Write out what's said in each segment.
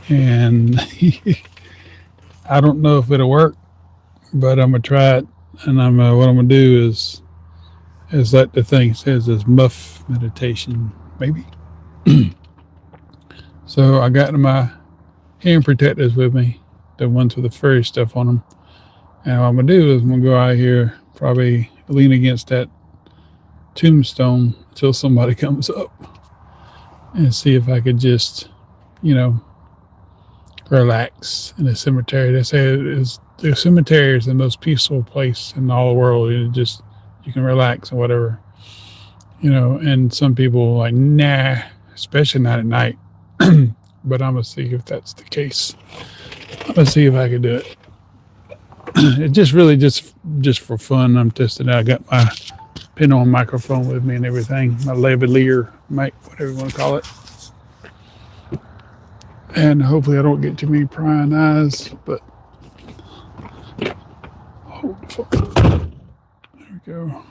and I don't know if it'll work, but I'm gonna try it. And what I'm gonna do is like the thing says is muff meditation, maybe. So I got my hand protectors with me, the ones with the furry stuff on them. And what I'm gonna do is I'm gonna go out here, probably lean against that tombstone until somebody comes up, and see if I could just, you know, relax in the cemetery. They say the cemetery is the most peaceful place in all the world. You can relax and whatever, And some people are like, nah, especially not at night. But I'm gonna see if that's the case. I'm gonna see if I can do it. It's just really just for fun. I'm testing it out. I got my pin on microphone with me and everything. My lavalier mic, whatever you want to call it. And hopefully I don't get too many prying eyes. But there we go.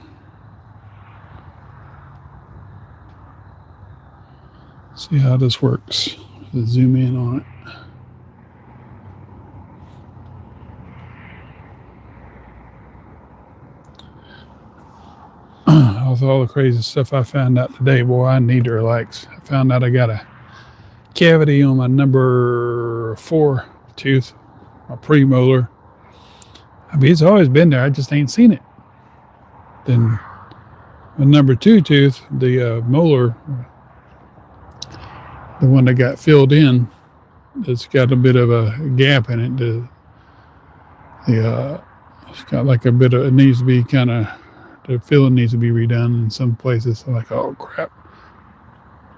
See how this works. Let's zoom in on it. With all the crazy stuff I found out today, boy, I need to relax. I found out I got a cavity on my number 4 tooth, my premolar. I mean, it's always been there. I just ain't seen it. Then my number 2 tooth, the molar, the one that got filled in, it's got a bit of a gap in it. It's got like a bit of, it needs to be kind of, the filling needs to be redone in some places. I'm like, oh crap.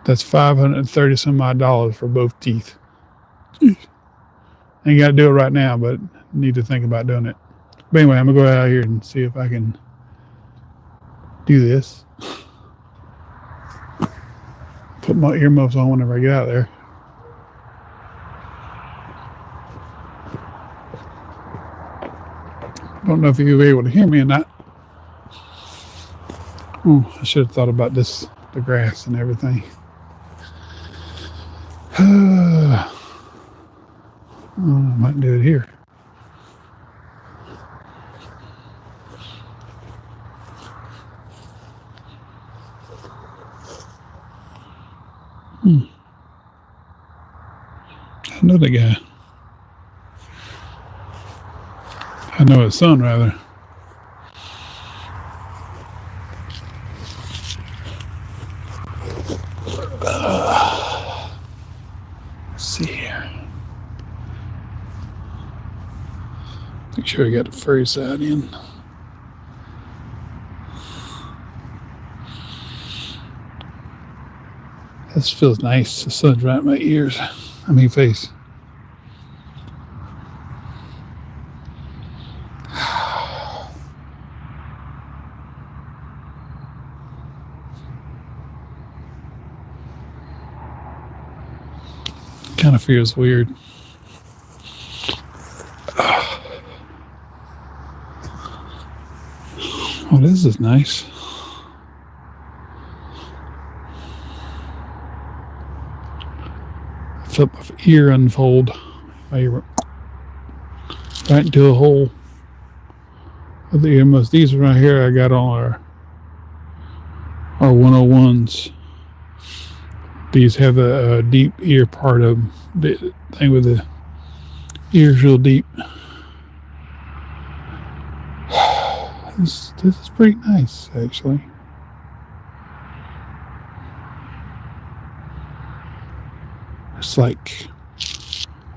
That's $530 some odd for both teeth. Ain't got to do it right now, but need to think about doing it. But anyway, I'm going to go out here and see if I can do this. Put my earmuffs on whenever I get out there. Don't know if you'll be able to hear me or not. Oh, I should have thought about this, the grass and everything. I might do it here. I know the guy. I know his son, rather. Let's see here. Make sure I got the furry side in. This feels nice. The sun's right in my ears. Face. Kind of feels weird. Oh, this is nice. I felt my ear unfold. My ear went right into a hole of the earmuffs. These right here I got on our 101s. These have a deep ear part of them. The thing with the ears real deep. This is pretty nice, actually. It's like,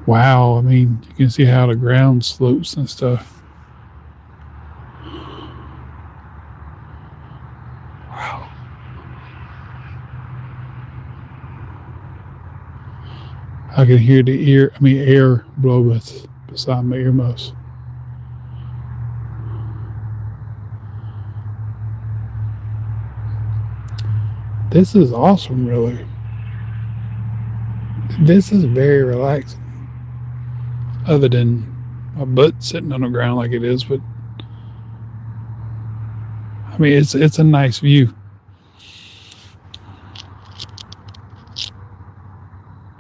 wow. I mean, you can see how the ground slopes and stuff. Wow. I can hear the air blow beside my earmuffs. This is awesome, really. This is very relaxing. Other than my butt sitting on the ground like it is, but I mean, it's a nice view.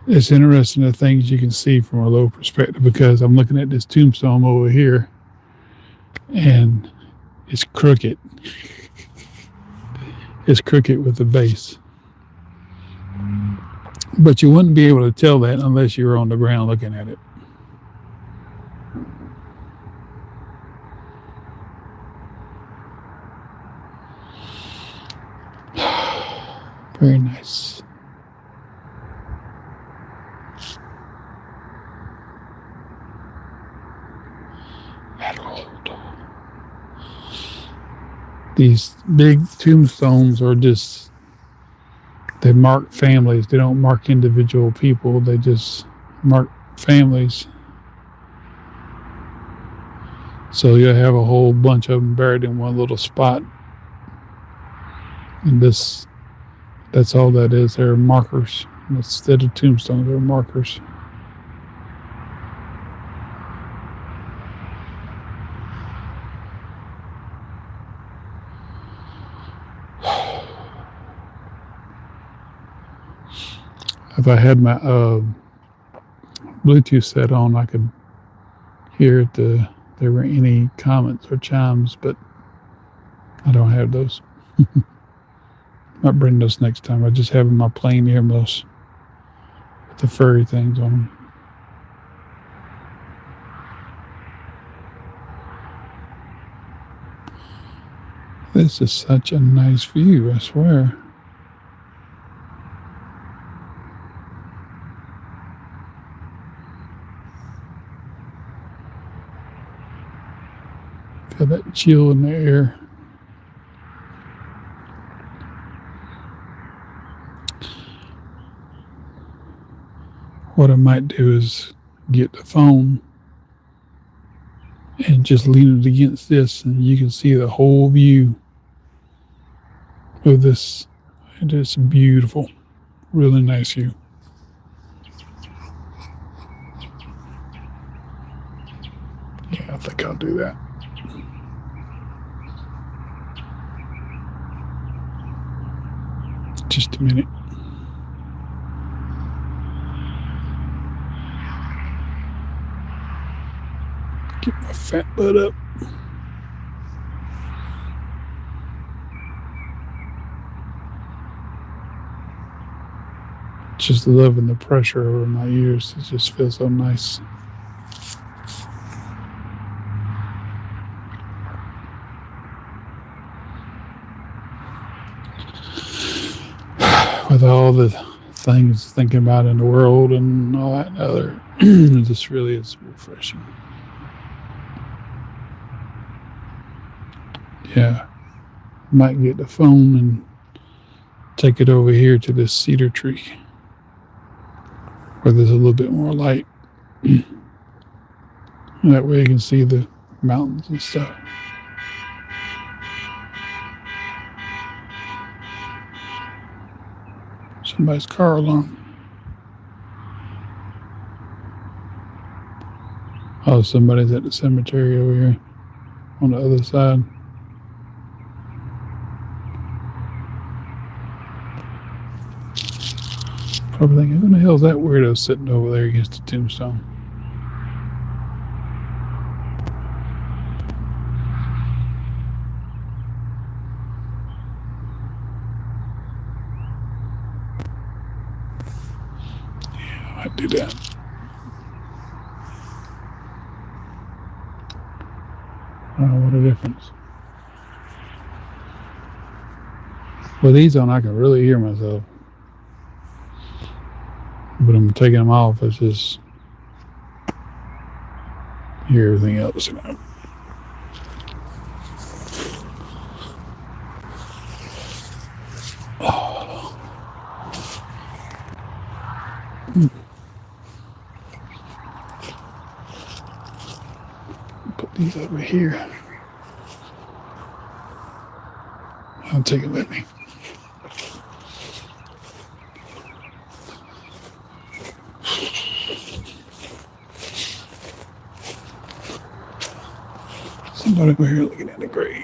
It's interesting the things you can see from a low perspective because I'm looking at this tombstone over here and it's crooked. It's crooked with the base. But you wouldn't be able to tell that unless you were on the ground looking at it. Very nice. These big tombstones are just, they mark families. They don't mark individual people. They just mark families. So you'll have a whole bunch of them buried in one little spot. And that's all that is. They're markers. Instead of tombstones, they're markers. If I had my Bluetooth set on, I could hear if there were any comments or chimes, but I don't have those. Might bring those next time. I just have my plain earmuffs with the furry things on them. This is such a nice view, I swear. Feel that chill in the air. What I might do is get the phone and just lean it against this, and you can see the whole view of this. It is beautiful, really nice view. Yeah, I think I'll do that. Just a minute. Get my fat butt up. Just loving the pressure over my ears. It just feels so nice. With all the things thinking about in the world and all that and other, it just really is refreshing. Yeah, might get the phone and take it over here to this cedar tree where there's a little bit more light. That way you can see the mountains and stuff. Somebody's car alarm. Oh, somebody's at the cemetery over here on the other side. Probably thinking, who the hell is that weirdo sitting over there against the tombstone? Yeah, I might do that. Oh, what a difference. With these on, I can really hear myself. But I'm taking them off. It's just hear everything else. Oh. Put these over here. I'll take it with me. Somebody over here looking at the grave.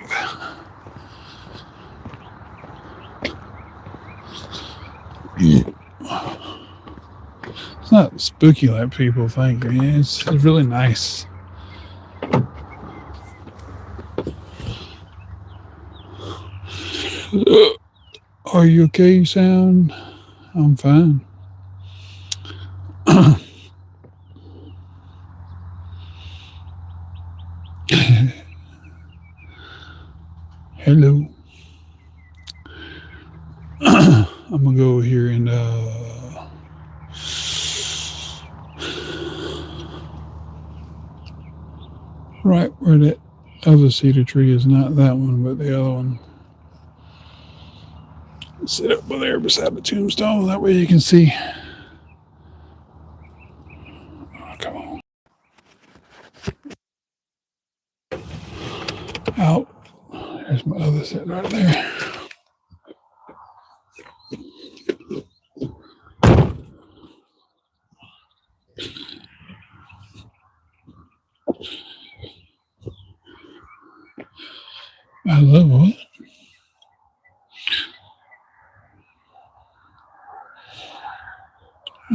not spooky like people think. I mean, it's really nice. Are you okay, you sound? I'm fine. Hello. I'm gonna go here and right where that other cedar tree is, not that one, but the other one. Sit up there beside the tombstone. That way you can see. Oh, come on. Out. There's my other set right there. I love what?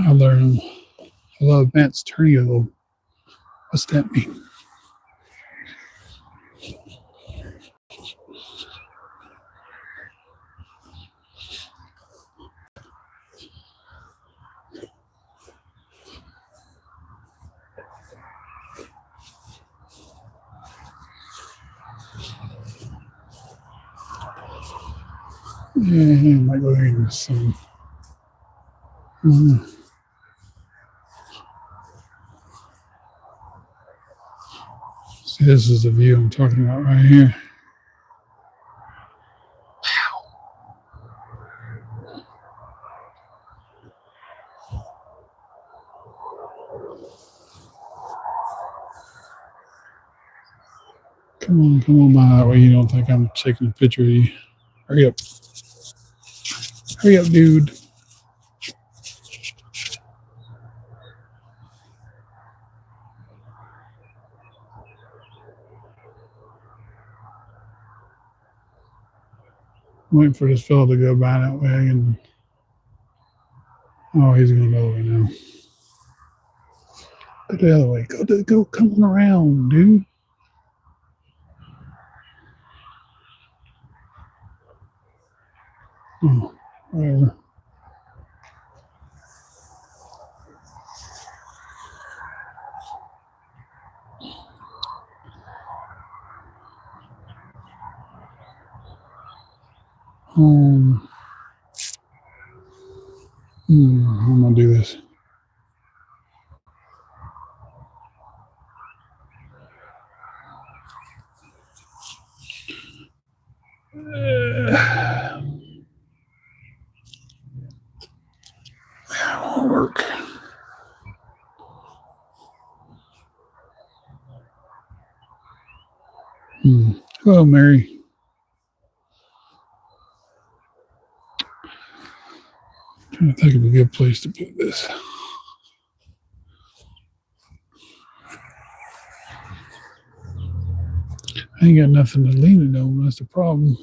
I learned. I love Matt's Turnio. What's that mean? Yeah, I might go there in some. See, this is the view I'm talking about right here. Come on by that way. You don't think I'm taking a picture of you. Hurry up. Hurry up, dude. I'm waiting for this fellow to go by that way. And oh, he's going the other way now. Go the other way. Go, come on around, dude. Oh, whatever. I'm gonna do this. That won't work. Hello, Mary. Trying to think of a good place to put this. I ain't got nothing to lean it on. That's the problem.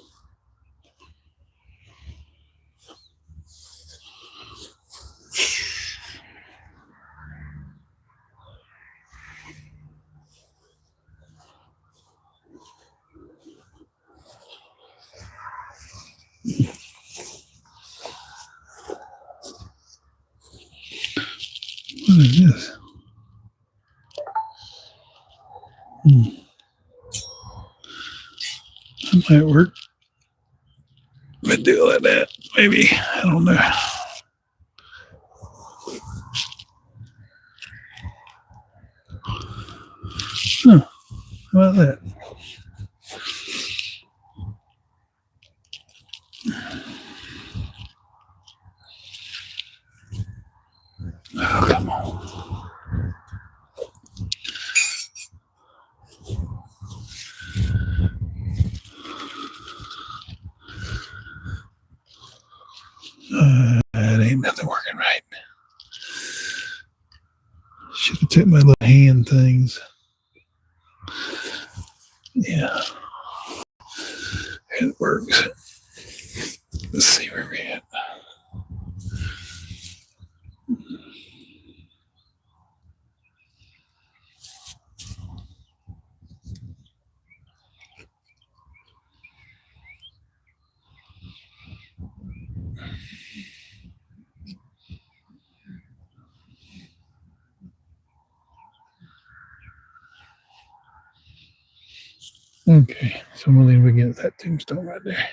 What is this? That might work. But do it like that, maybe. I don't know. Huh. How about that? Oh, come on. It ain't nothing working right. Should have took my little hand things. Yeah. It works. Let's see where we're at. Okay, so we'll leave again at that tombstone right there.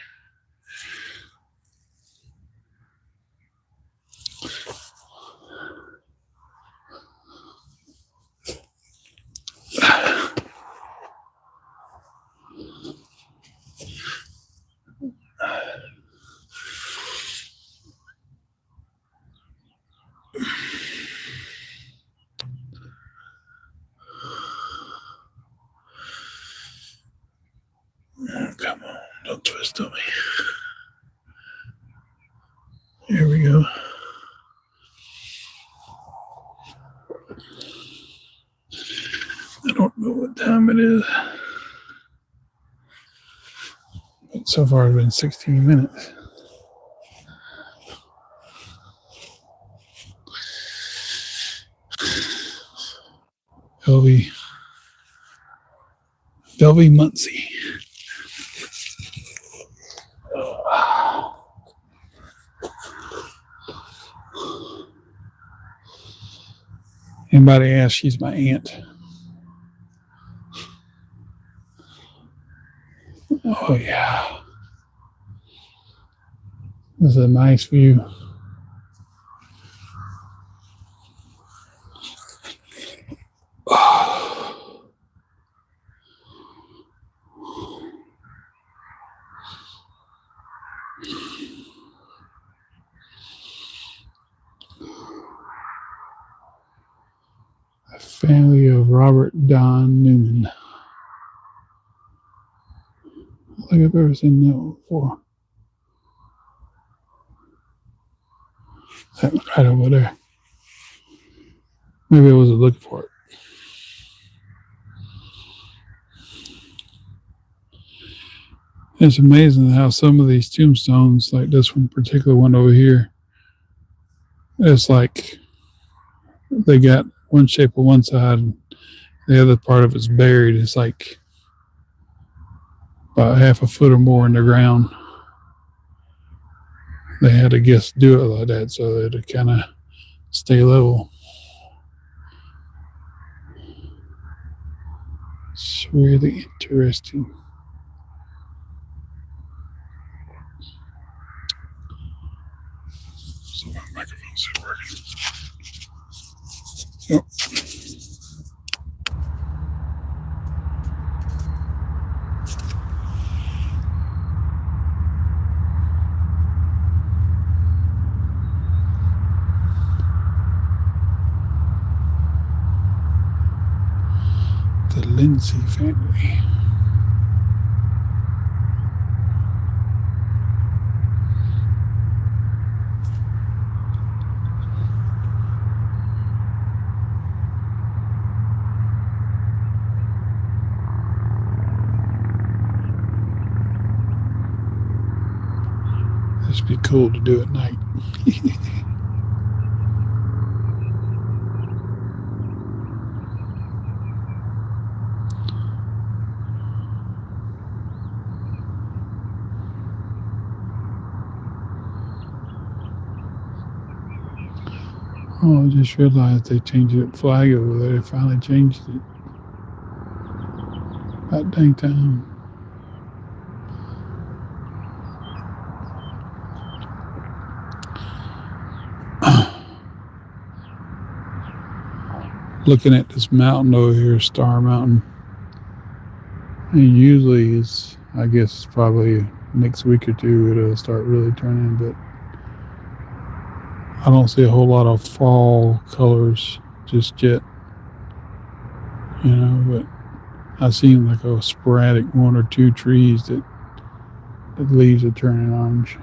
Oh, come on, don't twist on me. Here we go. I don't know what time it is. But so far it's been 16 minutes. Belvy Muncie. Anybody ask, she's my aunt. Oh, yeah. This is a nice view. A family of Robert Don Newman. I don't think I've ever seen that one before. That one right over there. Maybe I wasn't looking for it. It's amazing how some of these tombstones, like this one particular one over here, it's like they got one shape on one side and the other part of it's buried. It's like about half a foot or more in the ground. They had to do it like that so that it kind of stay level. It's really interesting. So my microphone's still working. Yep. The Lindsay family. This would be cool to do at night. Oh, I just realized they changed the flag over there. They finally changed it. About dang time. Looking at this mountain over here, Star Mountain. And usually I guess it's probably next week or two it'll start really turning, but I don't see a whole lot of fall colors just yet. But I've seen like a sporadic one or two trees that the leaves are turning orange.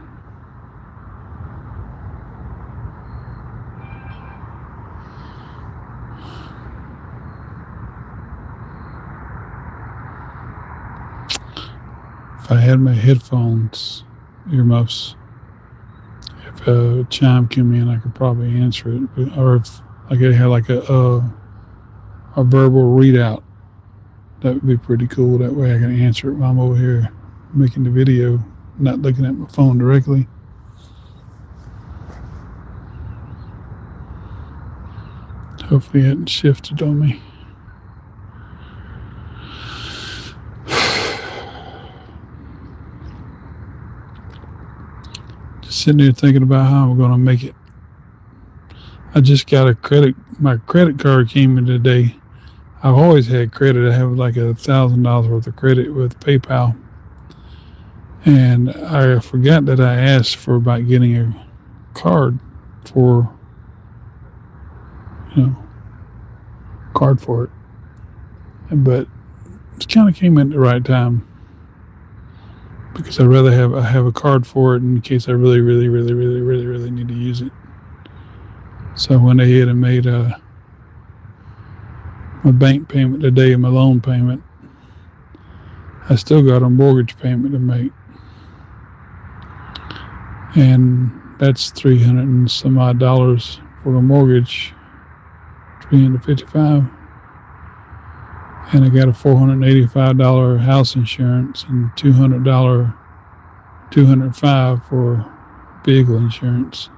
If I had my headphones, earmuffs, if a chime came in, I could probably answer it. Or if I could have like a verbal readout, that would be pretty cool. That way I can answer it while I'm over here making the video, not looking at my phone directly. Hopefully it hadn't shifted on me. sitting there thinking about how I'm going to make it. I just got my credit card came in today. I've always had credit. I have like $1,000 worth of credit with PayPal. And I forgot that I asked for about getting a card for, you know, card for it. But it kind of came in at the right time because I'd rather have a card for it in case I really, really, really, really, really, really need to use it. So I went ahead and made my bank payment today and my loan payment. I still got a mortgage payment to make. And that's $300 and some odd dollars for the mortgage, $355. And I got a $485 house insurance and $205 for vehicle insurance.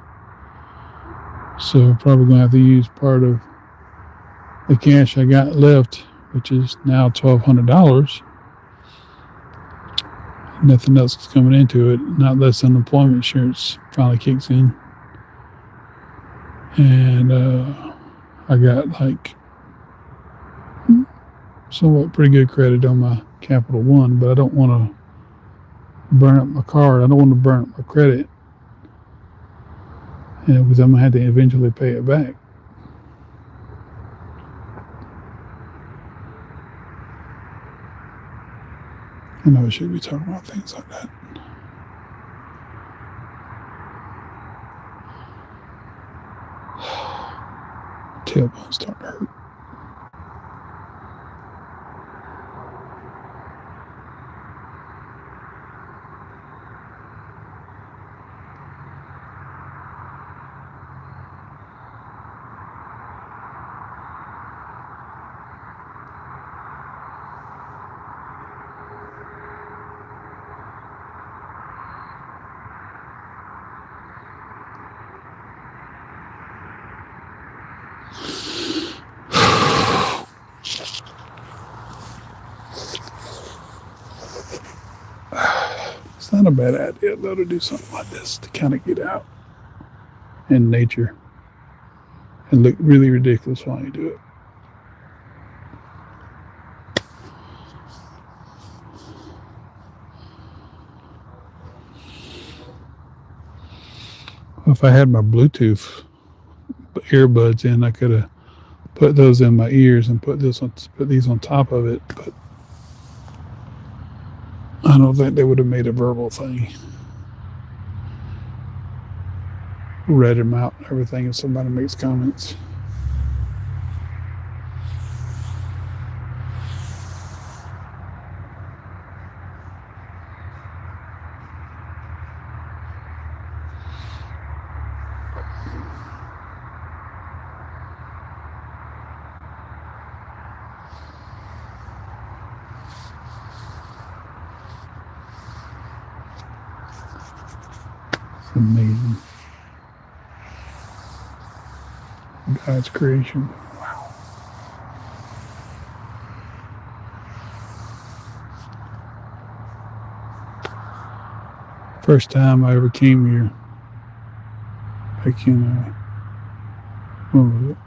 So I'm probably gonna have to use part of the cash I got left, which is now $1,200. Nothing else is coming into it, not unless unemployment insurance finally kicks in. And I got like somewhat pretty good credit on my Capital One, but I don't want to burn up my card. I don't want to burn up my credit, because I'm gonna have to eventually pay it back. I know I should be talking about things like that. Tailbone's starting to hurt. It's not a bad idea though to do something like this to kind of get out in nature and look really ridiculous while you do it. If I had my Bluetooth earbuds in, I could have put those in my ears and put these on top of it, but I don't think they would have made a verbal thing. Read them out and everything if somebody makes comments. It's amazing. God's creation. Wow. First time I ever came here, like in what was it?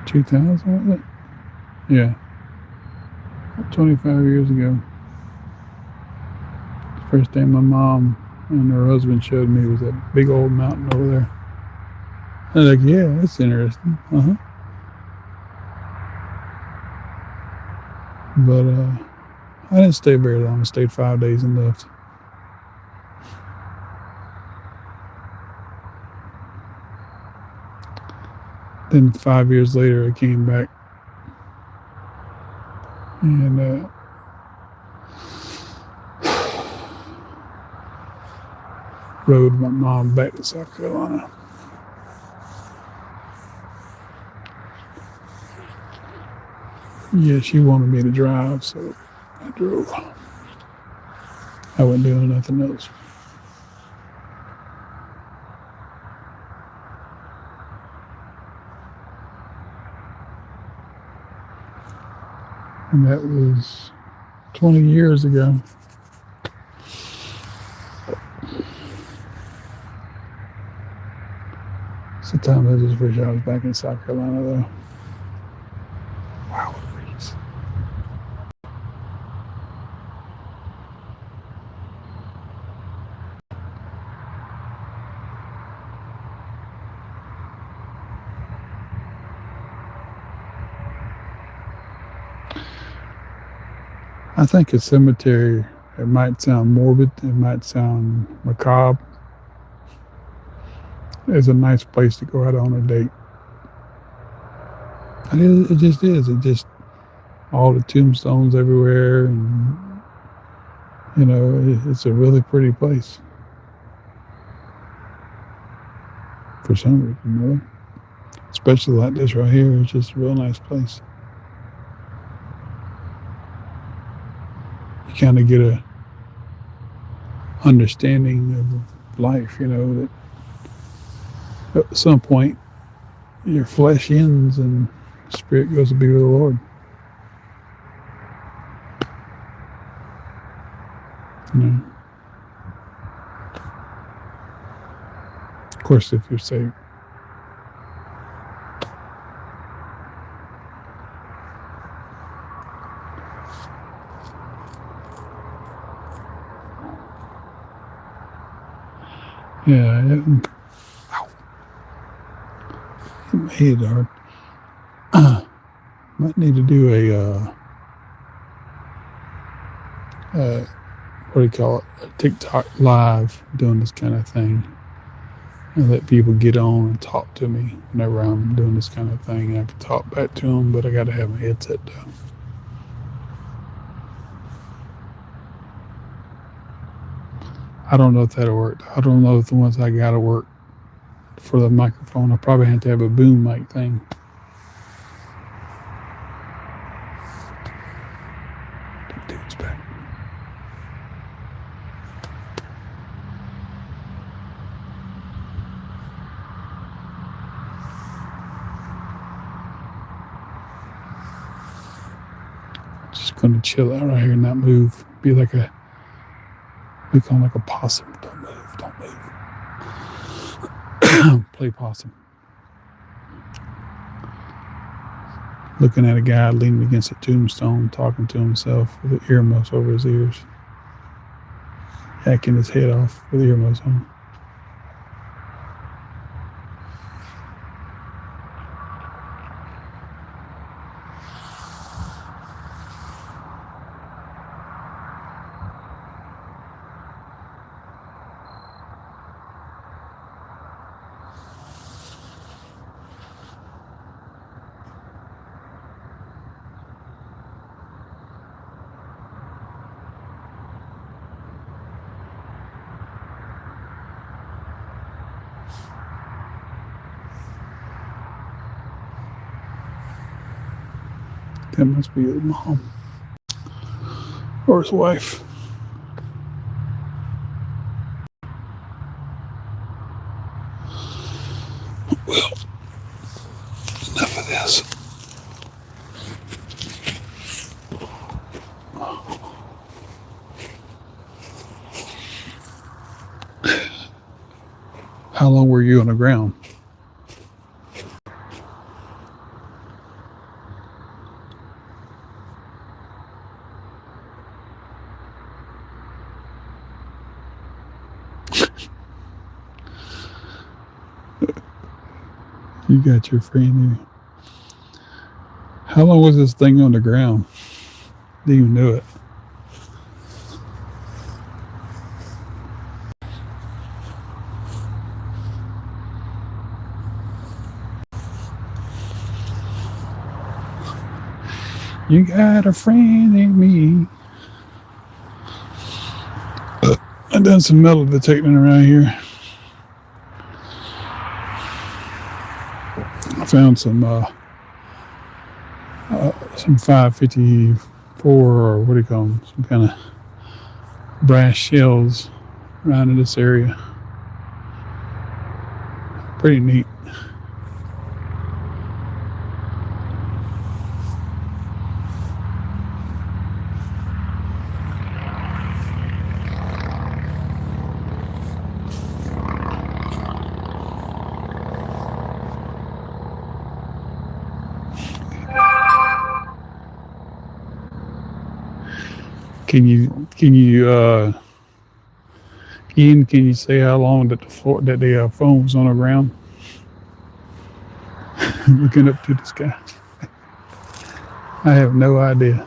2000, was it? Yeah. 25 years ago. The first thing my mom and her husband showed me was that big old mountain over there. I was like, yeah, that's interesting. But I didn't stay very long. I stayed 5 days and left. Then 5 years later, I came back and rode my mom back to South Carolina. Yeah, she wanted me to drive, so I drove. I wasn't doing nothing else. And that was 20 years ago. Sometimes I just wish I was back in South Carolina, though. Wow, it reads. I think a cemetery, it might sound morbid, it might sound macabre, is a nice place to go out on a date. It just is. It just, all the tombstones everywhere, and, it's a really pretty place. For some reason, especially like this right here, it's just a real nice place. You kind of get a understanding of life, that at some point your flesh ends and spirit goes to be with the Lord. Of course, if you're saved. Yeah, it made it hard. Might need to do what do you call it? A TikTok live doing this kind of thing. And let people get on and talk to me whenever I'm doing this kind of thing. I can talk back to them, but I got to have my headset down. I don't know if that'll work. I don't know if the ones I got to work for the microphone. I probably have to have a boom mic thing. The dude's back. Just gonna chill out right here and not move. Be like a possum. Don't move. Play possum. Looking at a guy leaning against a tombstone, talking to himself with the earmuffs over his ears. Hacking his head off with the earmuffs on. That must be his mom or his wife. Well, enough of this. How long were you on the ground? You got your friend here. How long was this thing on the ground? Didn't even know it. You got a friend in me. I've done some metal detecting around here. I found some 554 or what do you call them? Some kind of brass shells around in this area. Pretty neat. Can you Ian, can you say how long that the phone was on the ground, looking up to the sky? I have no idea.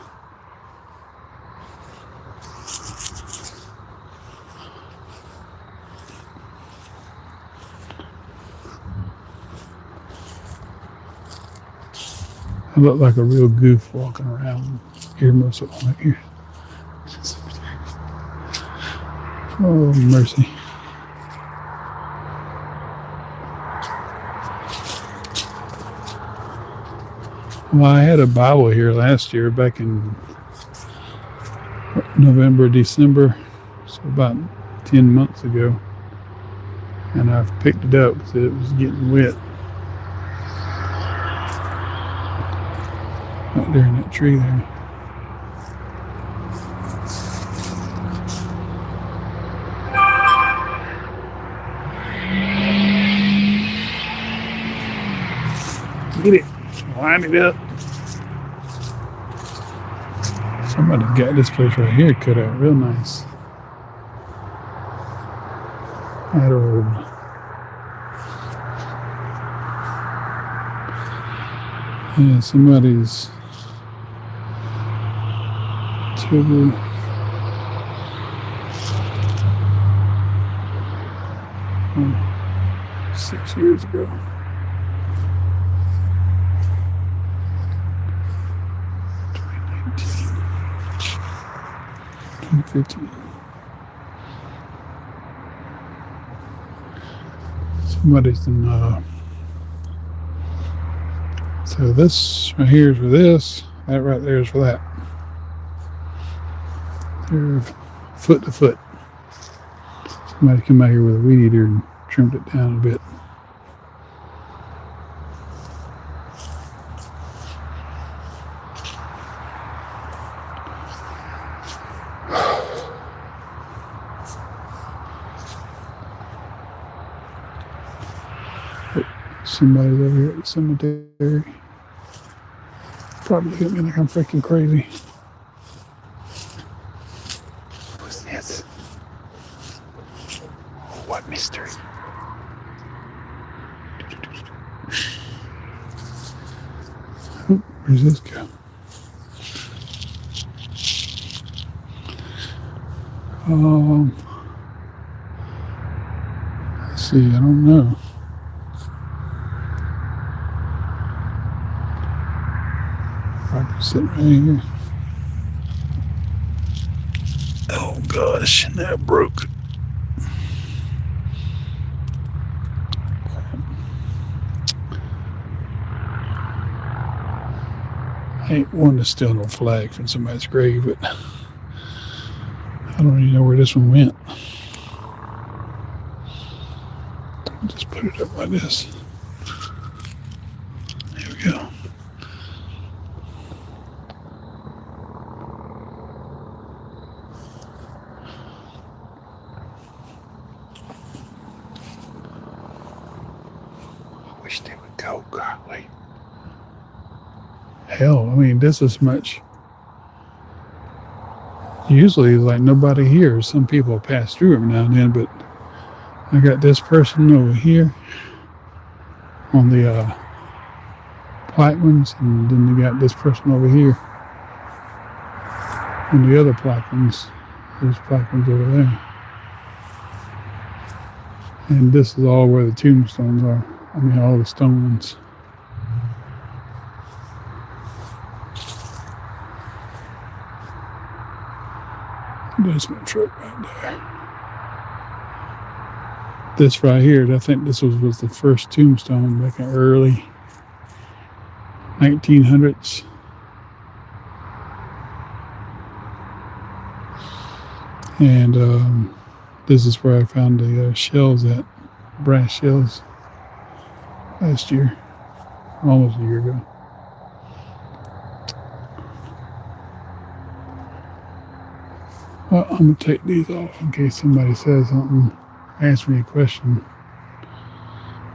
I look like a real goof walking around, earmuffs on my ears. Oh mercy! Well, I had a Bible here last year, back in November, December, so about 10 months ago, and I've picked it up because it was getting wet out there in that tree there. Get it, line it up. Somebody got this place right here cut out real nice. That old. Yeah, somebody's totally. 6 years ago. 2015. Somebody's in. So this right here is for this. That right there is for that. They're foot to foot. Somebody come out here with a weed eater and trimmed it down a bit. Somebody's over here at the cemetery. Probably hit me like I'm freaking crazy. Who's this? What mystery? Where's this go? Let's see, I don't know. Probably sitting right here. Oh gosh, that broke. I ain't one to steal no flag from somebody's grave, but I don't even know where this one went. I'll just put it up like this. There we go. I wish they would go, golly. Hell, I mean, this is much. Usually, like, nobody here. Some people pass through every now and then, but I got this person over here on the plaque ones, and then you got this person over here on the other plaque ones. There's plaque ones over there. And this is all where the tombstones are. I mean, all the stones. There's my truck right there. This right here, I think this was the first tombstone back in early 1900s. And this is where I found the shells at, brass shells, last year, almost a year ago. Well, I'm going to take these off in case somebody says something, asks me a question.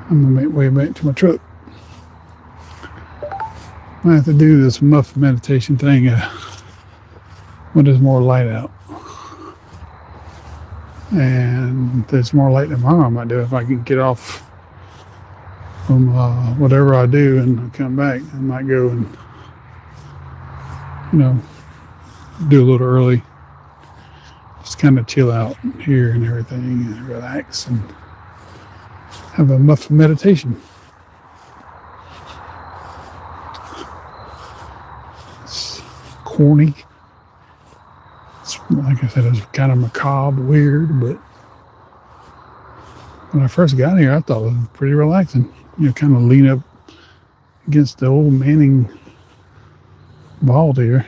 I'm going to make way back to my truck. I have to do this muff meditation thing when there's more light out. And there's more light tomorrow. I might do if I can get off from whatever I do and come back. I might go and do a little early. Just kind of chill out here and everything and relax and have a muff meditation. It's corny. It's, like I said, it's kind of macabre, weird, but when I first got here, I thought it was pretty relaxing. Kind of lean up against the old Manning ball there.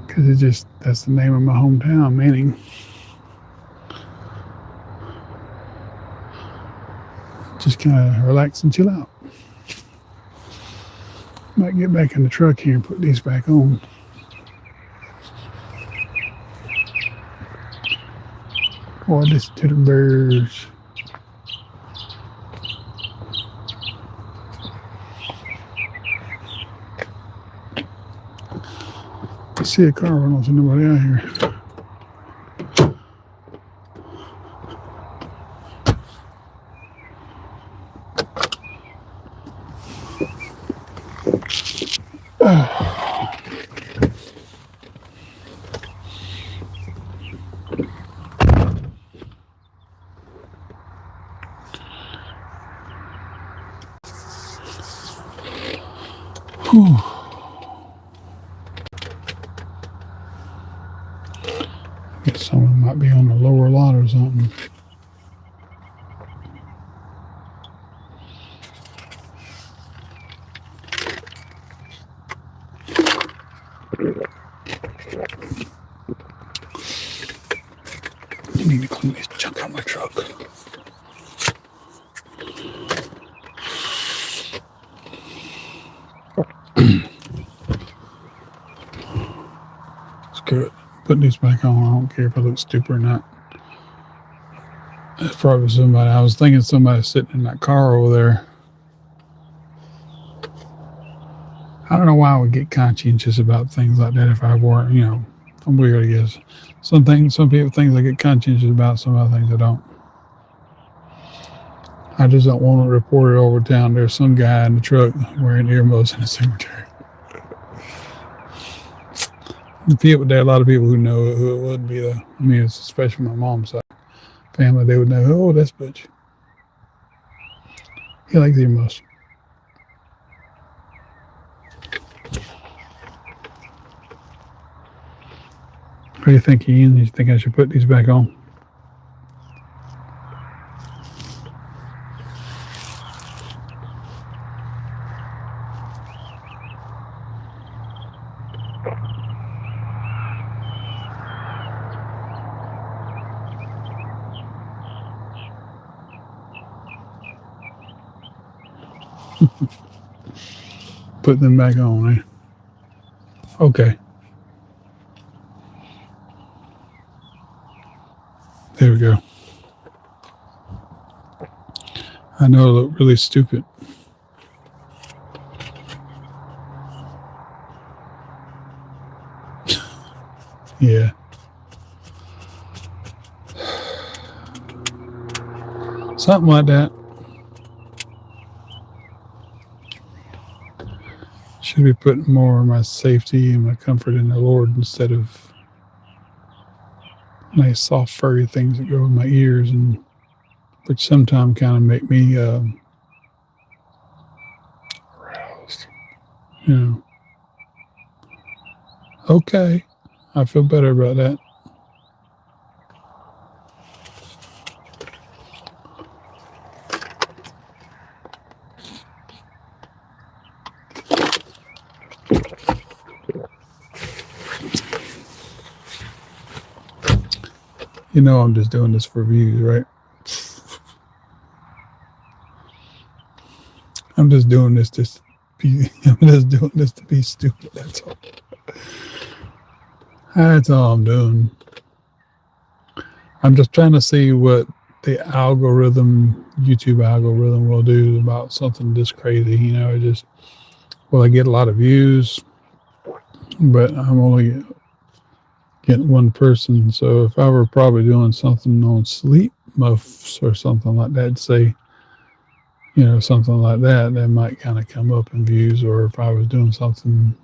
Because that's the name of my hometown, Manning. Just kind of relax and chill out. Might get back in the truck here and put these back on. Boy, listen to the birds. I see a car, I don't see nobody out here. Whew. I guess some of them might be on the lower lot or something. I need to clean this junk out of my truck. Screw it. Putting these back on. I don't care if I look stupid or not. That's probably somebody. I was thinking somebody sitting in that car over there. I don't know why I would get conscientious about things like that if I weren't, I'm weird, I guess. Some people, things I get conscientious about, some other things I don't. I just don't want to report it over town. There's some guy in the truck wearing earmuffs in the cemetery. There are a lot of people who know who it wouldn't be, though. I mean, it's especially my mom's side family. They would know, oh, that's Butch. He likes earmuffs. What do you think, Ian? You think I should put these back on? Put them back on, eh? Okay. There we go. I know I look really stupid. Yeah. Something like that. Should be putting more of my safety and my comfort in the Lord instead of nice soft furry things that go in my ears, and which sometimes kind of make me aroused. Okay, I feel better about that. I'm just doing this for views, right? I'm just doing this to be stupid. That's all. That's all I'm doing. I'm just trying to see what the YouTube algorithm will do about something this crazy. Will I get a lot of views? but I'm only getting one person. So if I were probably doing something on sleep muffs or something like that, say, something like that, that might kind of come up in views. Or if I was doing something,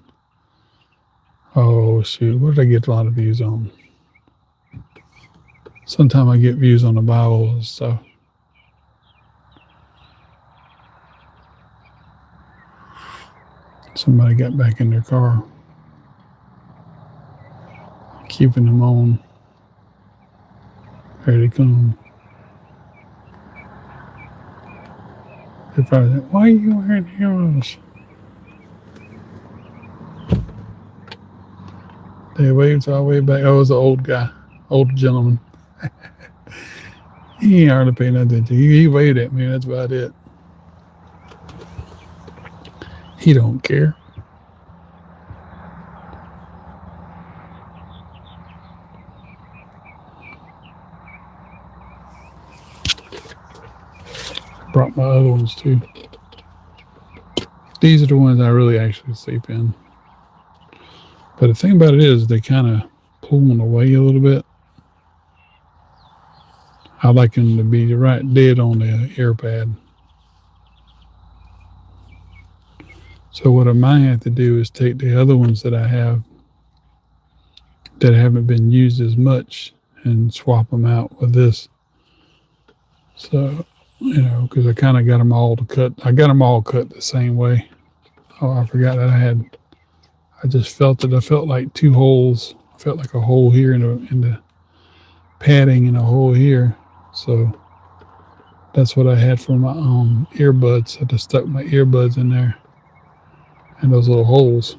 oh shoot, what did I get a lot of views on? Sometimes I get views on the Bible and stuff. Somebody got back in their car, keeping them on. Here they come. They probably say, why are you wearing heroes? They waved all the way back. Oh, it was an old guy, old gentleman. He ain't hardly paying attention. He waved at me. That's about it. He don't care. Brought my other ones too. These are the ones I really actually sleep in. But the thing about it is they kind of pulling away a little bit. I like them to be right dead on the ear pad. So what I might have to do is take the other ones that I have that haven't been used as much and swap them out with this. So, because I kind of got them all to cut. I got them all cut the same way. Oh, I forgot that I just felt it. I felt like two holes. I felt like a hole here in the padding and a hole here. So that's what I had for my earbuds. I just stuck my earbuds in there and those little holes.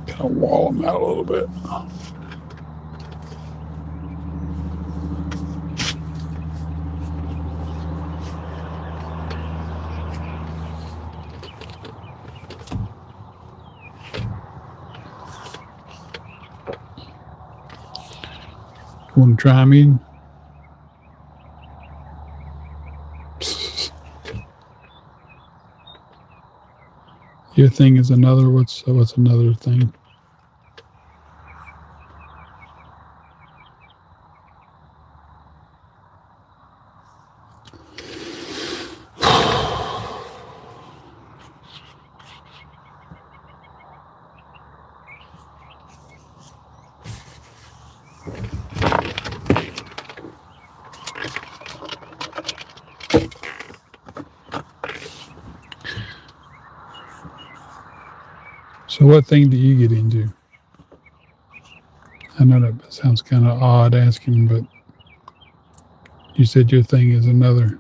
Kind of wall them out a little bit. Want to try me? Your thing is another. What's another thing? So what thing do you get into? I know that sounds kind of odd asking, but you said your thing is another.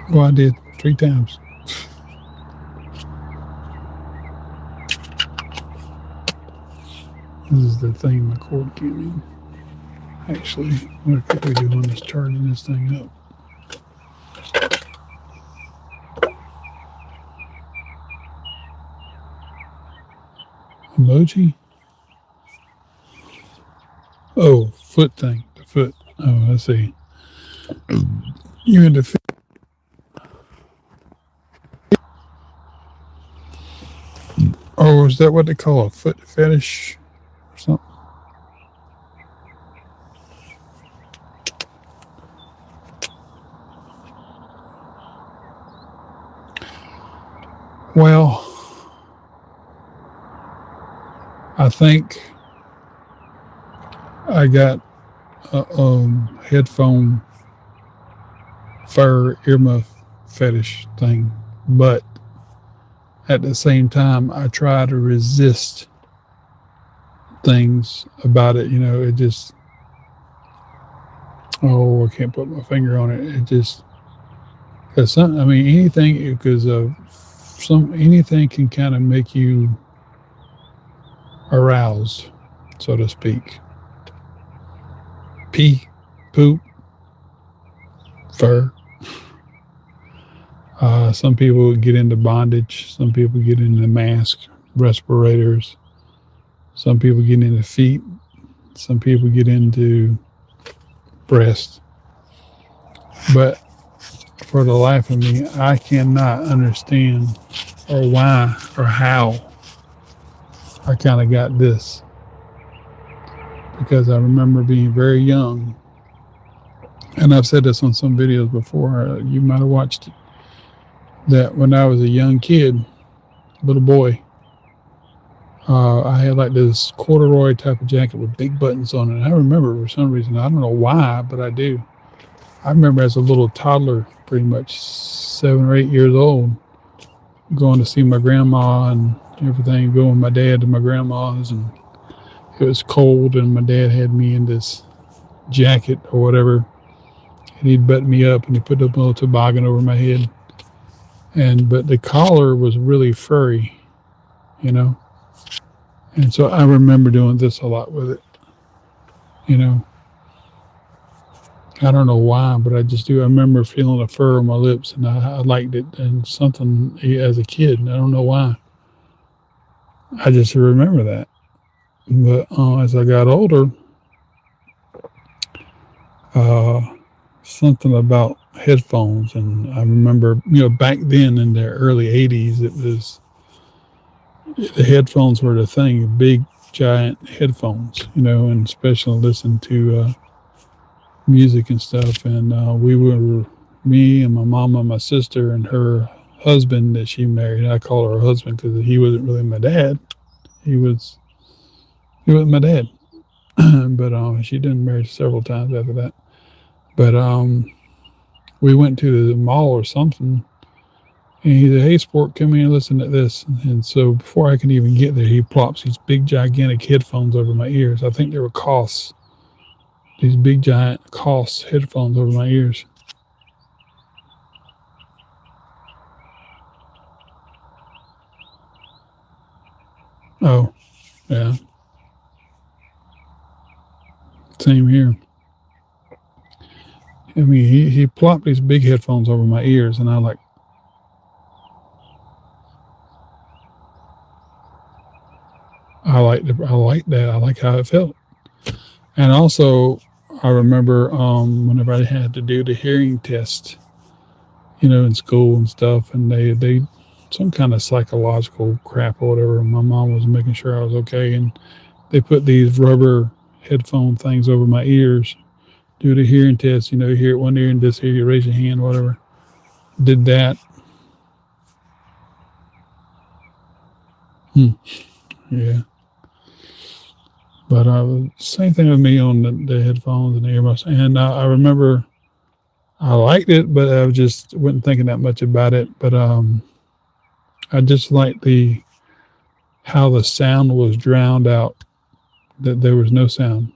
Well, I did 3 times. This is the thing my cord came in. Actually, what could we do on this charging this thing up? Emoji? Oh, foot thing. The foot. Oh, I see. You in the foot. Oh, is that what they call a foot fetish or something? Well, I think I got a headphone fur earmuff fetish thing, but at the same time, I try to resist things about it. It just, I can't put my finger on it. It just, because anything, because anything can kind of make you aroused, so to speak. pee, poop, fur. Some people get into bondage. Some people get into masks, respirators. Some people get into feet. Some people get into breasts. But for the life of me, I cannot understand or why or how I kind of got this. Because I remember being very young, and I've said this on some videos before. You might have watched it. That when I was a young kid, little boy, I had like this corduroy type of jacket with big buttons on it. And I remember for some reason, I don't know why, but I do. I remember as a little toddler, pretty much 7 or 8 years old, going to see my grandma and everything, going with my dad to my grandma's, and it was cold, and my dad had me in this jacket or whatever, and he'd button me up and he put a little toboggan over my head, but the collar was really furry, you know, and so I remember doing this a lot with it, you know. I don't know why, but I just do. I remember feeling the fur on my lips, and I liked it, and something as a kid. I don't know why. I just remember that. But as I got older, uh, something about headphones, and I remember, back then in the early '80s, the headphones were the thing, big giant headphones, and especially listen to music and stuff. And me and my mama, my sister, and her husband that she married. I call her husband because he wasn't really my dad. He was he was my dad, but she didn't marry several times after that. But we went to the mall or something, and he said, "Hey, sport, come here and listen to this." And so before I can even get there, he plops these big gigantic headphones over my ears. I think they were Koss. These big giant Koss headphones over my ears. Oh, yeah, same here. I mean, he plopped these big headphones over my ears, and I like that. I like how it felt. And also, I remember whenever I had to do the hearing test, in school and stuff, and they some kind of psychological crap or whatever. My mom was making sure I was okay, and they put these rubber headphone things over my ears. Do the hearing test, you hear it one ear and this ear, you raise your hand, whatever. Did that. Hmm. Yeah. But same thing with me on the headphones and the earmuffs. And I remember I liked it, but I just wasn't thinking that much about it. But I just liked how the sound was drowned out, that there was no sound.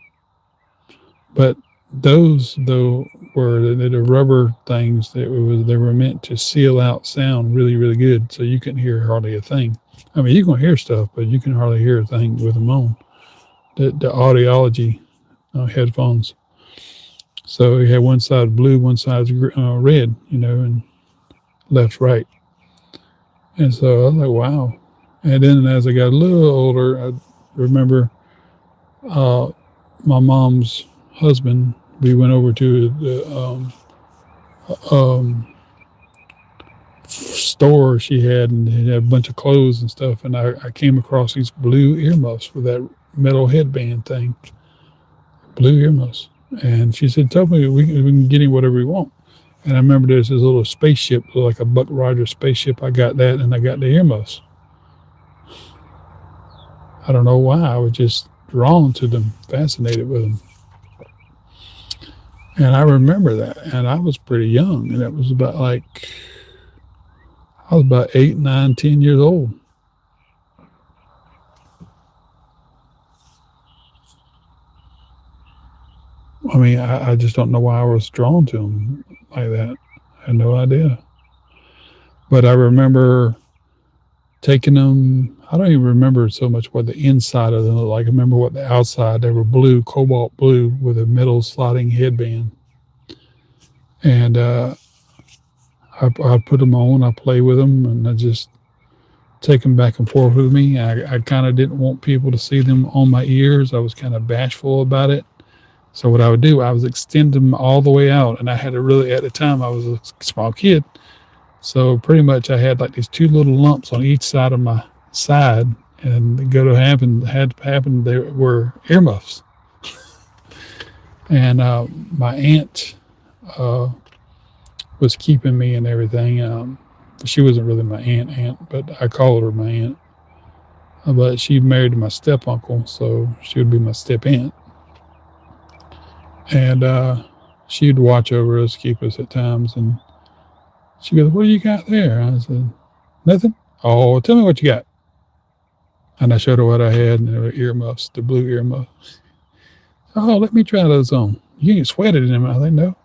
But those though were the rubber things they were meant to seal out sound really really good, so you couldn't hear hardly a thing. I mean, you can hear stuff, but you can hardly hear a thing with them on. The audiology headphones. So you had one side blue, one side red, and left, right. And so I was like, wow. And then as I got a little older, I remember uh, my mom's husband. We went over to the store she had, and it had a bunch of clothes and stuff. And I came across these blue earmuffs with that metal headband thing, blue earmuffs. And she said, "Tell me, we can get him whatever we want." And I remember there's this little spaceship, like a Buck Rogers spaceship. I got that, and I got the earmuffs. I don't know why. I was just drawn to them, fascinated with them. And I remember that. And I was pretty young. And it was I was about 8, 9, 10 years old. I mean, I just don't know why I was drawn to them like that. I had no idea. But I remember taking them. I don't even remember so much what the inside of them looked like. I remember what the outside. They were blue, cobalt blue, with a metal sliding headband. And I put them on. I play with them, and I just take them back and forth with me. I kind of didn't want people to see them on my ears. I was kind of bashful about it. So what I would do, I was extend them all the way out, and I had to really. At the time, I was a small kid, so pretty much I had like these two little lumps on each side of my side, and go to happen had to happen. They were earmuffs, and my aunt was keeping me and everything. She wasn't really my aunt, but I called her my aunt. But she married my step uncle, so she would be my step aunt, and she'd watch over us, keep us at times, and she goes, "What do you got there?" I said, "Nothing." "Oh, tell me what you got." And I showed her what I had, and they were earmuffs, the blue earmuffs. "Oh, let me try those on. You ain't sweated in them." I think, "No."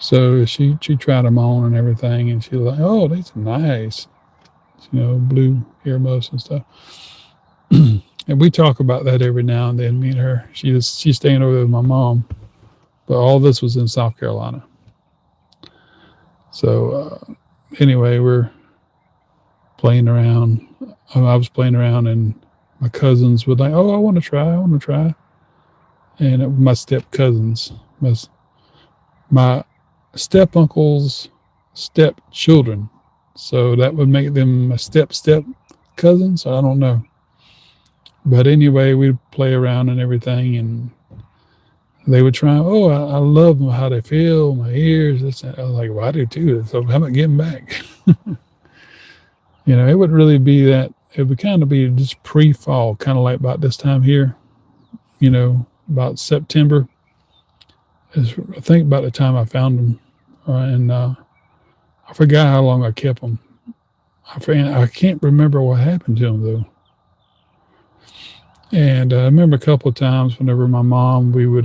So she tried them on and everything, and she was like, "Oh, these are nice, blue earmuffs and stuff." And we talk about that every now and then. Me and her. She's staying over with my mom, but all this was in South Carolina. So anyway, we're playing around. I was playing around, and my cousins were like, "Oh, I want to try." And my step cousins, my step uncle's step children. So that would make them my step cousins. I don't know. But anyway, we'd play around and everything, and they would try. "Oh, I love how they feel, my ears." This, I was like, "Well, I do too." So how about getting back? It would really be that. It would kind of be just pre-fall, kind of like about this time here. About September. I think about the time I found them, and I forgot how long I kept them. I can't remember what happened to them though. And I remember a couple of times whenever my mom, we would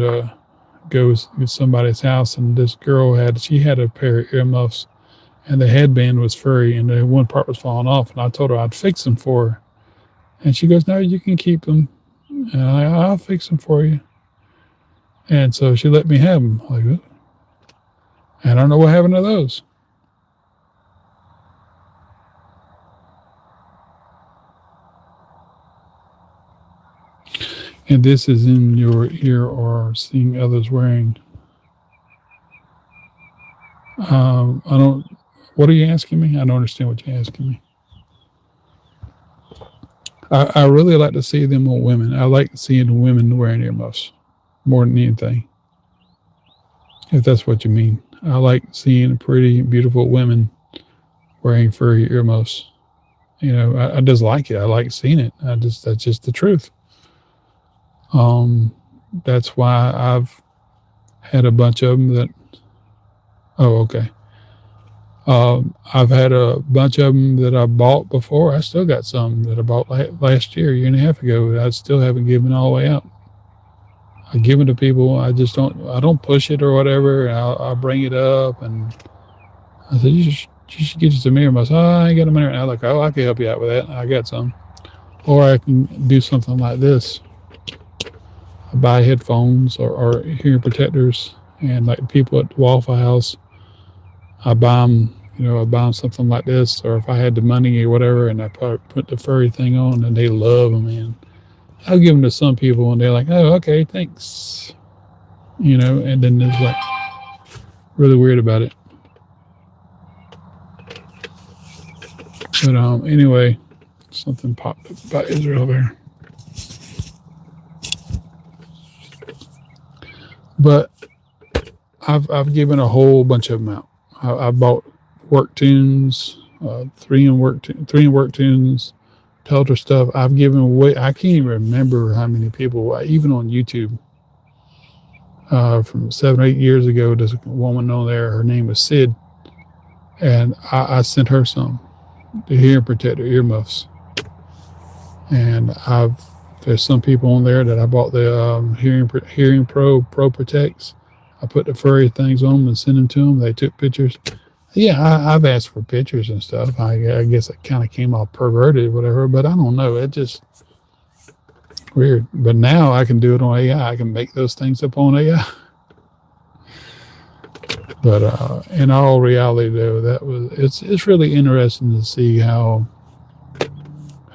go to somebody's house, and this girl had a pair of earmuffs, and the headband was furry, and the one part was falling off. And I told her I'd fix them for her, and she goes, "No, you can keep them." And I'll fix them for you. And so she let me have them. Like, "Oh." I don't know what happened to those. And this is in your ear or seeing others wearing. I don't. What are you asking me? I don't understand what you're asking me. I really like to see them on women. I like seeing women wearing earmuffs more than anything. If that's what you mean. I like seeing pretty, beautiful women wearing furry earmuffs. I just like it. I like seeing it. That's just the truth. That's why I've had a bunch of them that. Oh, okay. I've had a bunch of them that I bought before. I still got some that I bought last year and a half ago. I still haven't given all the way out. I give it to people. I don't push it or whatever. I'll bring it up, and I said, you should get you some earmuffs. "Oh, I ain't got them in right now." Like, "Oh, I can help you out with that. I got some." Or I can do something like this. I buy headphones or hearing protectors, and like people at the Waffle House, I buy them. I buy them something like this, or if I had the money or whatever, and I put the furry thing on, and they love them, man. I'll give them to some people, and they're like, "Oh, okay, thanks." And then there's like really weird about it. But anyway, something popped up about Israel there. But I've given a whole bunch of them out. I bought work tunes, three and work tunes, Pelter stuff. I've given away. I can't even remember how many people, even on YouTube, from 7 or 8 years ago. There's a woman on there. Her name was Sid, and I sent her some, the hearing protector earmuffs. And there's some people on there that I bought the Hearing Pro Protects. I put the furry things on them and sent them to them. They took pictures. Yeah, I've asked for pictures and stuff. I guess it kind of came off perverted, or whatever. But I don't know. It just weird. But now I can do it on AI. I can make those things up on AI. But in all reality, though, it's really interesting to see how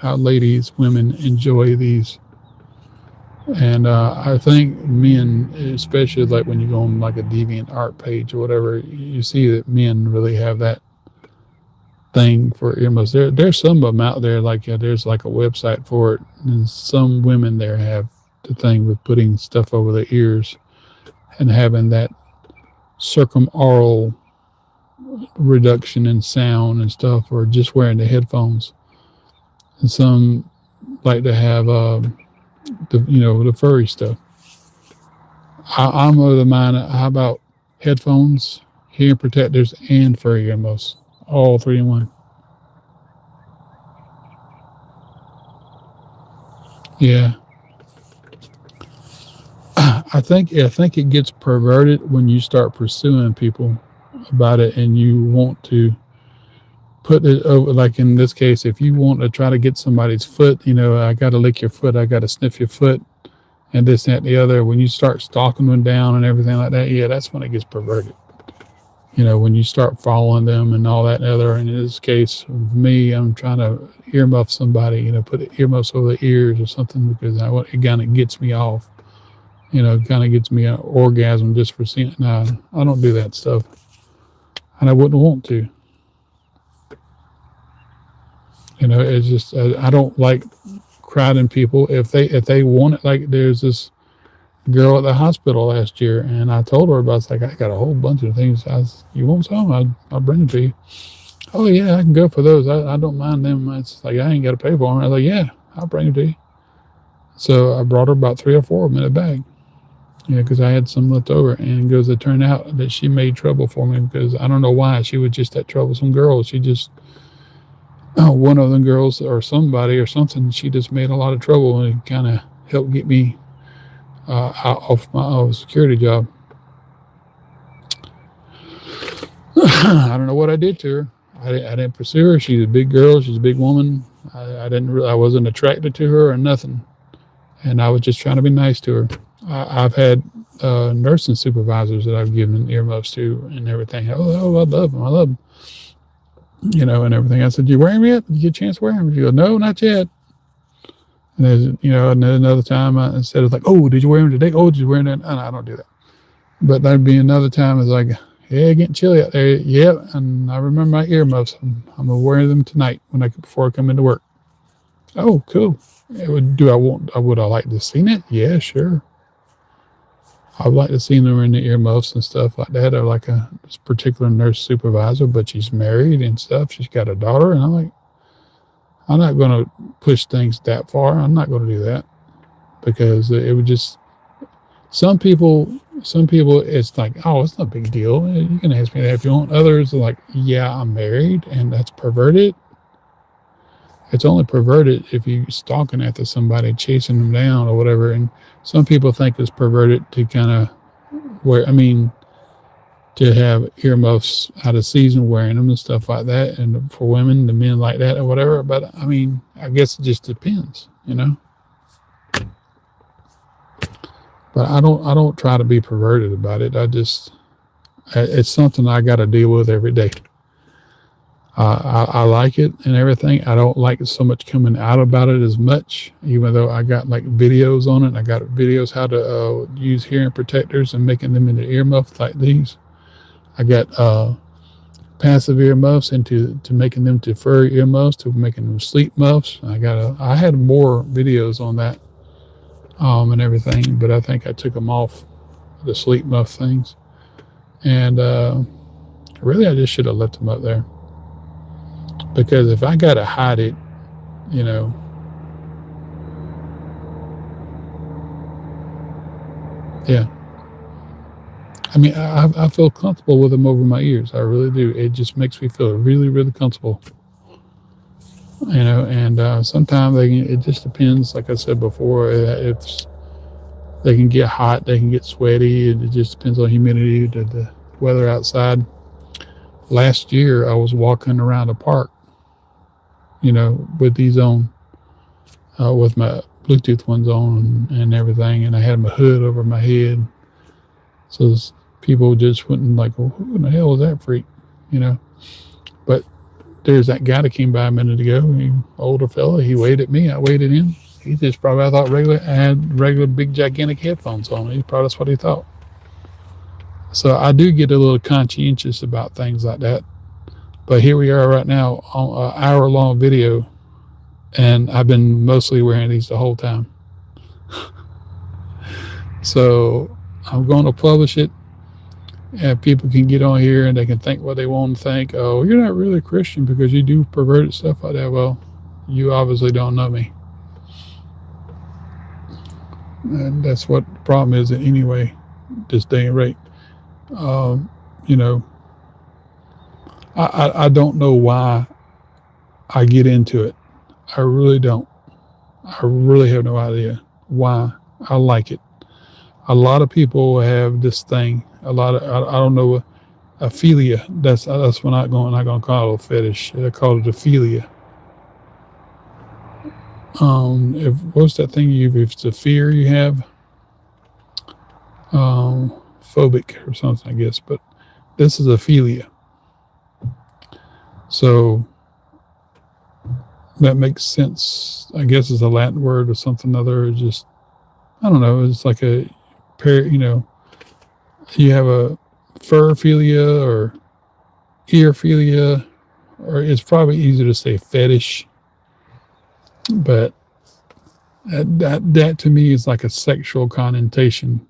ladies, women enjoy these. And I think men, especially like when you go on like a deviant art page or whatever, you see that men really have that thing for earmuffs. There's some of them out there, like there's like a website for it, and some women there have the thing with putting stuff over their ears and having that circumaural reduction in sound and stuff, or just wearing the headphones. And some like to have the furry stuff. I'm of the mind. How about headphones, hearing protectors, and furry earmuffs, all three in one? Yeah, I think it gets perverted when you start pursuing people about it, and you want to put it over. Like in this case, if you want to try to get somebody's foot, I got to lick your foot, I got to sniff your foot, and this, that, and the other. When you start stalking them down and everything like that, yeah, that's when it gets perverted. When you start following them and all that and other. And in this case, of me, I'm trying to earmuff somebody, put earmuffs over the ears or something because it kind of gets me off. Kind of gets me an orgasm just for seeing it. No, I don't do that stuff, and I wouldn't want to. It's just I don't like crowding people if they want it. Like there's this girl at the hospital last year, and I told her about it's like I got a whole bunch of things. You want some? I'll bring them to you. Oh yeah, I can go for those. I don't mind them. It's like I ain't got to pay for them. I was like, yeah, I'll bring them to you. So I brought her about 3 or 4 of them in a bag. Yeah, because I had some left over, and it turned out that she made trouble for me because I don't know why. She was just that troublesome girl. She just one of the girls or somebody or something. She just made a lot of trouble, and it kind of helped get me out of my security job. I don't know what I did to her. I didn't pursue her. She's a big girl. She's a big woman. I wasn't attracted to her or nothing, and I was just trying to be nice to her. I've had nursing supervisors that I've given earmuffs to and everything. Oh, I love them. I love them. And everything. I said, "You wear them yet? Did you get a chance to wear them?" She goes, "No, not yet." And there's, another time instead of like, "Oh, did you wear them today? Oh, did you wear them?" No, I don't do that. But there'd be another time it's like, "Yeah, getting chilly out there." Yep, and I remember my earmuffs. I'm gonna wear them tonight before I come into work. Oh, cool. Would I like to see it? Yeah, sure. I'd like to see them in the earmuffs and stuff like that, or like this particular nurse supervisor, but she's married and stuff. She's got a daughter, and I'm like, I'm not going to push things that far. I'm not going to do that because it would just some people. It's like, oh, it's no big deal. You can ask me that if you want. Others are like, yeah, I'm married, and that's perverted. It's only perverted if you're stalking after somebody, chasing them down or whatever. And some people think it's perverted to kind of to have earmuffs out of season wearing them and stuff like that. And for women, the men like that or whatever. But I guess it just depends. But I don't try to be perverted about it. It's something I got to deal with every day. I like it and everything. I don't like so much coming out about it as much, even though I got like videos on it. I got videos how to use hearing protectors and making them into earmuffs like these. I got passive earmuffs to making them to furry earmuffs to making them sleep muffs. I had more videos on that and everything, but I think I took them off the sleep muff things. And really, I just should have left them up there. Because if I gotta hide it, you know, yeah. I feel comfortable with them over my ears. I really do. It just makes me feel really, really comfortable. And sometimes it just depends. Like I said before, if they can get hot, they can get sweaty. It just depends on humidity, the weather outside. last year I was walking around the park, with these on, with my Bluetooth ones on and everything, and I had my hood over my head, so people just wouldn't like, well, who in the hell is that freak, you know? But there's that guy that came by a minute ago, older fella. He waved at me, I waved at him. He just probably I thought I had regular big gigantic headphones on. He probably that's what he thought. So I do get a little conscientious about things like that. But here we are right now on an hour-long video, and I've been mostly wearing these the whole time. So I'm going to publish it, and people can get on here and they can think what they want to think. Oh, you're not really a Christian because you do perverted stuff like that. Well, you obviously don't know me. And that's what the problem is anyway, this day and rate. You know, I don't know why I get into it. I really don't. I really have no idea why. I like it. A lot of people have this thing. I don't know, aphilia. That's what I'm not gonna call it a fetish. I call it aphilia. If what's that thing if it's a fear you have, phobic or something, I guess. But this is aphilia. So that makes sense. I guess it's a Latin word or something other. It's just, I don't know. It's like a pair, you have a furphilia or earphilia, or it's probably easier to say fetish. But that to me is like a sexual connotation.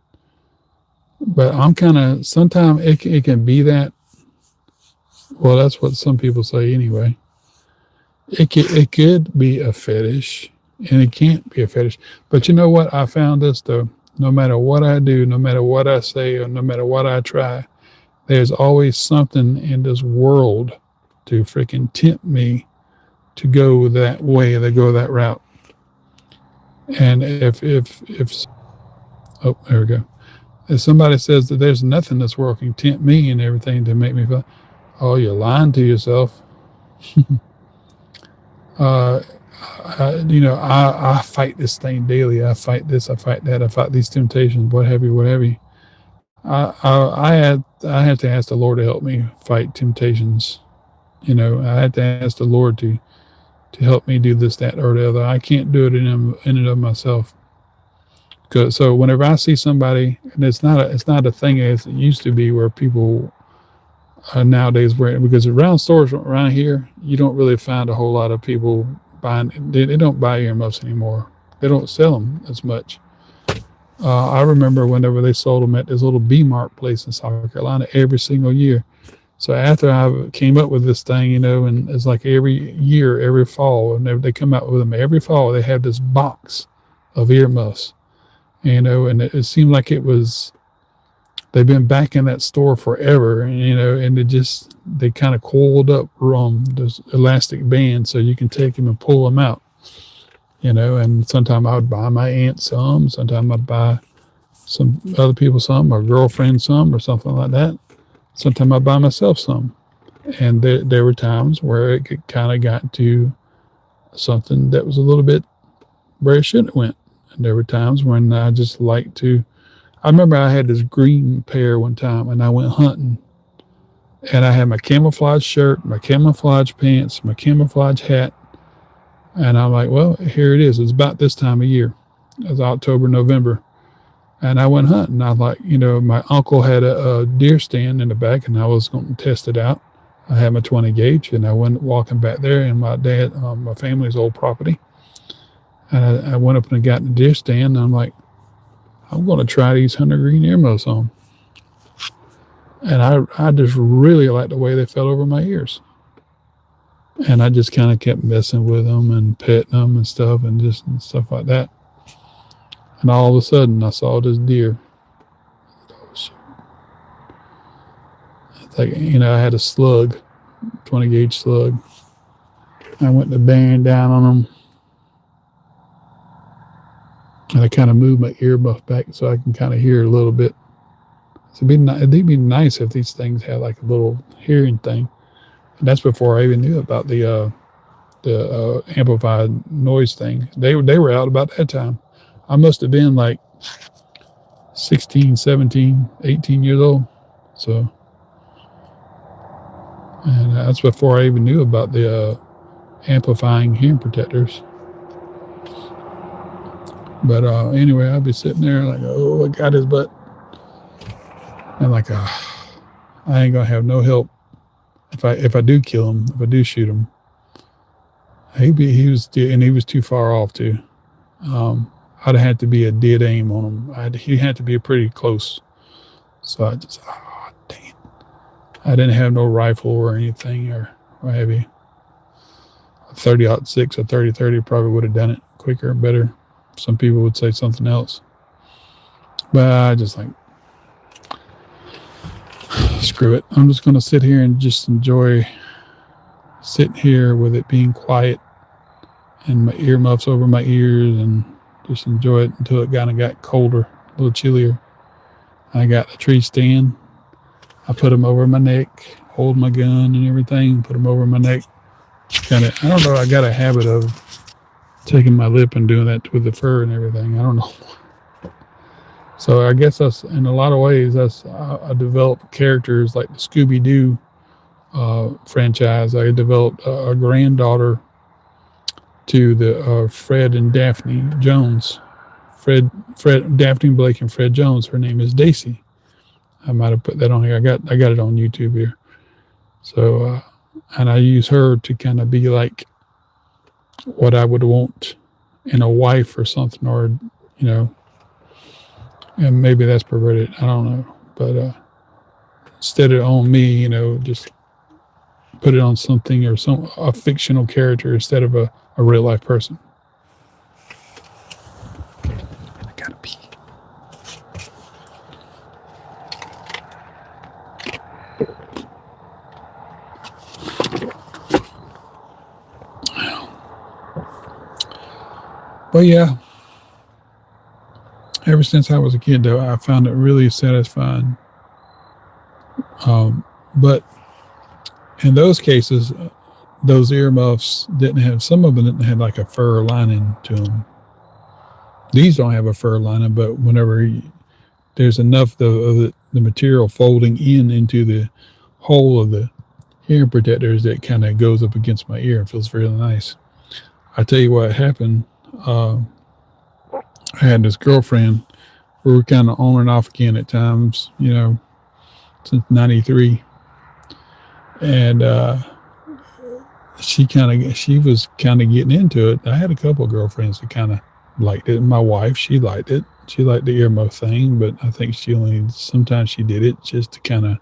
But I'm kind of, sometimes it can be that. Well, that's what some people say anyway. It could be a fetish, and it can't be a fetish. But you know what? I found this though. No matter what I do, no matter what I say, or no matter what I try, there's always something in this world to freaking tempt me to go that way, to go that route. And if oh, there we go. If somebody says that there's nothing in this world can tempt me and everything to make me feel, oh, you're lying to yourself. I fight this thing daily. I fight this. I fight that. I fight these temptations. What have you. I had to ask the Lord to help me fight temptations. I had to ask the Lord to help me do this, that, or the other. I can't do it in and of myself. So whenever I see somebody, and it's not a thing as it used to be where people nowadays wear, because around stores around here, you don't really find a whole lot of people buying. They don't buy earmuffs anymore. They don't sell them as much. I remember whenever they sold them at this little B-Mart place in South Carolina every single year. So after I came up with this thing, and it's like every year, every fall, and they come out with them every fall, they have this box of earmuffs, and it seemed like they've been back in that store forever, and they kind of coiled up this elastic band so you can take them and pull them out, and sometimes I would buy my aunt some, sometimes I'd buy some other people some, or girlfriend some, or something like that. Sometimes I buy myself some. And there were times where it kind of got to something that was a little bit where it shouldn't have went. And there were times when I just liked to. I remember I had this green pair one time, and I went hunting. And I had my camouflage shirt, my camouflage pants, my camouflage hat. And I'm like, well, here it is. It's about this time of year. It was October, November. And I went hunting. I was like, my uncle had a deer stand in the back, and I was going to test it out. I had my 20 gauge, and I went walking back there in my family's old property. And I went up and got in the deer stand, and I'm like, I'm going to try these hunter green earmuffs on. And I just really liked the way they fell over my ears. And I just kind of kept messing with them and petting them and stuff stuff like that. And all of a sudden, I saw this deer. Oh, shoot. It's like, I had a slug, 20 gauge slug. I went to bearing down on them. And I kind of moved my earmuff back so I can kind of hear a little bit. So it'd be nice if these things had like a little hearing thing. And that's before I even knew about the amplified noise thing. They were out about that time. I must have been like 16, 17, 18 years old. So, and that's before I even knew about the amplifying hearing protectors. But anyway, I'd be sitting there like, oh, I got his butt. And like, I ain't gonna have no help if I do kill him, if I do shoot him. He was too far off too. I'd have had to be a dead aim on him. He had to be pretty close. So I just, dang it. I didn't have no rifle or anything or what have you. A 30-06 or 30-30 probably would have done it quicker and better. Some people would say something else. But I just like, screw it. I'm just going to sit here and just enjoy sitting here with it being quiet and my earmuffs over my ears and just enjoy it until it kind of got colder, a little chillier. I got a tree stand. I put them over my neck, hold my gun and everything, put them over my neck. I don't know, I got a habit of taking my lip and doing that with the fur and everything. I don't know. So I guess that's, in a lot of ways, I developed characters like the Scooby-Doo franchise. I developed a granddaughter to the Fred and Daphne Jones. Daphne Blake and Fred Jones. Her name is Daisy. I might have put that on here. I got it on YouTube here. So, and I use her to kind of be like what I would want in a wife or something, or, and maybe that's perverted. I don't know. But instead of on me, just put it on something or a fictional character instead of a real life person. I gotta pee. But yeah, ever since I was a kid, though, I found it really satisfying. But in those cases, those earmuffs some of them didn't have like a fur lining to them. These don't have a fur lining, but whenever there's enough of the material folding into the hole of the hearing protectors that kind of goes up against my ear. It feels really nice. I tell you what happened. I had this girlfriend. We were kind of on and off again at times, since '93, and she was kind of getting into it. I had a couple of girlfriends that kind of liked it. My wife, she liked it. She liked the earmuff thing, but I think sometimes she did it just to kind of